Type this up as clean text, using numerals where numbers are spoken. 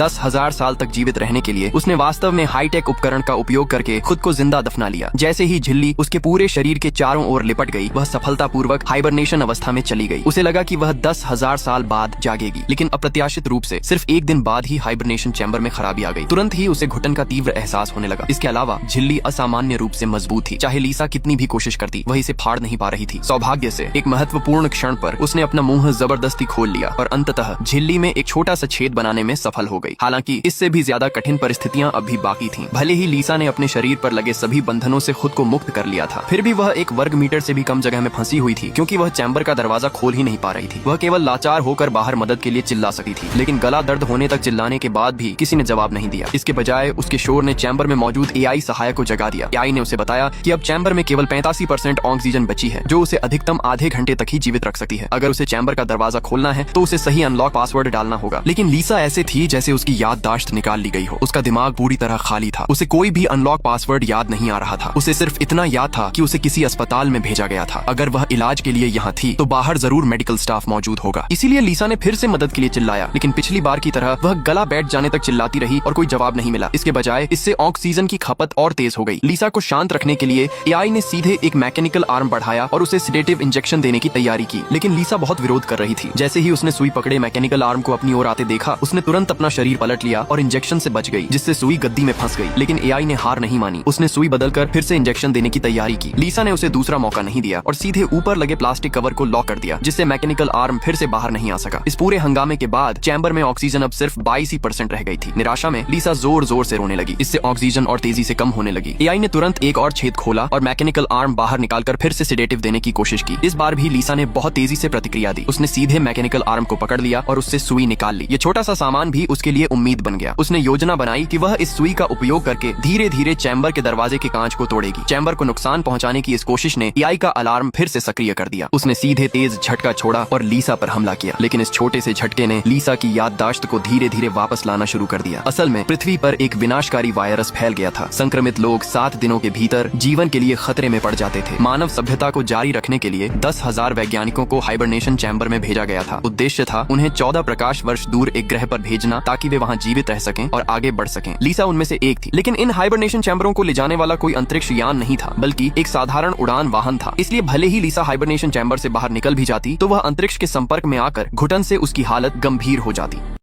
10,000 साल तक जीवित रहने के लिए उसने वास्तव में हाईटेक उपकरण का उपयोग करके खुद को जिंदा दफना लिया। जैसे ही झिल्ली उसके पूरे शरीर के चारों ओर लिपट गई, वह सफलतापूर्वक हाइबरनेशन अवस्था में चली गई। उसे लगा कि वह 10,000 साल बाद जागेगी, लेकिन अप्रत्याशित रूप से सिर्फ एक दिन बाद ही हाइबरनेशन चैम्बर में खराबी आ गई। तुरंत ही उसे घुटन का तीव्र एहसास होने लगा। इसके अलावा झिल्ली असामान्य रूप से मजबूत थी। चाहे लीसा कितनी भी कोशिश करती, वह इसे फाड़ नहीं पा रही थी। सौभाग्य से एक महत्वपूर्ण क्षण पर उसने अपना मुंह जबरदस्ती खोल लिया और अंततः झिल्ली में एक छोटा सा छेद बनाने में सफल हो गई। हालांकि इससे भी ज्यादा कठिन परिस्थितियां अब भी बाकी थीं। भले ही लीसा ने अपने शरीर पर लगे सभी बंधनों से खुद को मुक्त कर लिया था, फिर भी वह एक वर्ग मीटर से भी कम जगह में फंसी हुई थी, क्योंकि वह चैम्बर का दरवाजा खोल ही नहीं पा रही थी। वह केवल लाचार होकर बाहर मदद के लिए चिल्ला सकी थी, लेकिन गला दर्द होने तक चिल्लाने के बाद भी किसी ने जवाब नहीं दिया। इसके बजाय उसके शोर ने चैम्बर में मौजूद एआई सहायक को जगा दिया। एआई ने उसे बताया कि अब चैम्बर में केवल 85% ऑक्सीजन बची है, जो उसे अधिकतम आधे घंटे तक ही जीवित रख सकती है। अगर उसे चैम्बर का दरवाजा खोलना है तो उसे सही अनलॉक पासवर्ड डालना होगा। लेकिन लीसा ऐसे थी जैसे उसकी याददाश्त निकाल ली गई हो। उसका दिमाग पूरी तरह खाली था। उसे कोई भी अनलॉक पासवर्ड याद नहीं आ रहा था। उसे सिर्फ इतना याद था कि उसे किसी अस्पताल में भेजा गया था। अगर वह इलाज के लिए यहाँ थी तो बाहर जरूर मेडिकल स्टाफ मौजूद होगा। इसीलिए लीसा ने फिर से मदद के लिए चिल्लाया, लेकिन पिछली बार की तरह वह गला बैठ जाने तक चिल्लाती रही और कोई जवाब नहीं मिला। इसके बजाय इससे ऑक्सीजन की खपत और तेज हो गई। लीसा को शांत रखने के लिए एआई ने सीधे एक मैकेनिकल आर्म बढ़ाया और उसे सेडेटिव इंजेक्शन देने की तैयारी की, लेकिन लीसा बहुत विरोध कर रही थी। जैसे ही उसने सुई पकड़े मैकेनिकल आर्म को अपनी ओर आते देखा, उसने तुरंत अपना शरीर पलट लिया और इंजेक्शन से बच गई, जिससे सुई गद्दी में फंस गई। लेकिन एआई ने हार नहीं मानी। उसने सुई बदलकर फिर से इंजेक्शन देने की तैयारी की। लीसा ने उसे दूसरा मौका नहीं दिया और सीधे ऊपर लगे प्लास्टिक कवर को लॉक कर दिया, जिससे मैकेनिकल आर्म फिर से बाहर नहीं आ सका। इस पूरे हंगामे के बाद चैम्बर में ऑक्सीजन अब सिर्फ 22% रह गई थी। निराशा में लीसा जोर जोर से रोने लगी। इससे ऑक्सीजन और तेजी से कम होने लगी। एआई ने तुरंत एक और छेद खोला और मैकेनिकल आर्म बाहर निकालकर फिर से सेडेटिव देने की कोशिश की। इस बार भी लीसा ने बहुत तेजी से प्रतिक्रिया दी। उसने सीधे मैकेनिकल आर्म को पकड़ लिया और उससे सुई निकाल ली। ये छोटा सा सामान भी उसके लिए उम्मीद बन गया। उसने योजना बनाई कि वह इस सुई का उपयोग करके धीरे धीरे चैम्बर के दरवाजे के कांच को तोड़ेगी। चैम्बर को नुकसान पहुंचाने की इस कोशिश ने एआई का अलार्म फिर से सक्रिय कर दिया। उसने सीधे तेज झटका छोड़ा और लीसा पर हमला किया, लेकिन इस छोटे से झटके ने लीसा की याददाश्त को धीरे धीरे वापस लाना शुरू कर दिया। असल में पृथ्वी पर एक विनाशकारी वायरस फैल गया था। संक्रमित लोग 7 दिनों के भीतर जीवन के लिए खतरे में पड़ जाते थे। मानव सभ्यता को जारी रखने के लिए 10,000 वैज्ञानिकों को हाइबरनेशन चैम्बर में भेजा गया था। उद्देश्य था उन्हें 14 प्रकाश वर्ष दूर एक ग्रह पर भेजना, ताकि वे वहाँ जीवित रह सकें और आगे बढ़ सकें। लीसा उनमें से एक थी। लेकिन इन हाइबरनेशन चैम्बरों को ले जाने वाला कोई अंतरिक्ष यान नहीं था, बल्कि एक साधारण उड़ान वाहन था। इसलिए भले ही लीसा हाइबरनेशन चैम्बर से बाहर निकल भी जाती, तो वह अंतरिक्ष के संपर्क में आकर घुटन से उसकी हालत गंभीर हो जाती।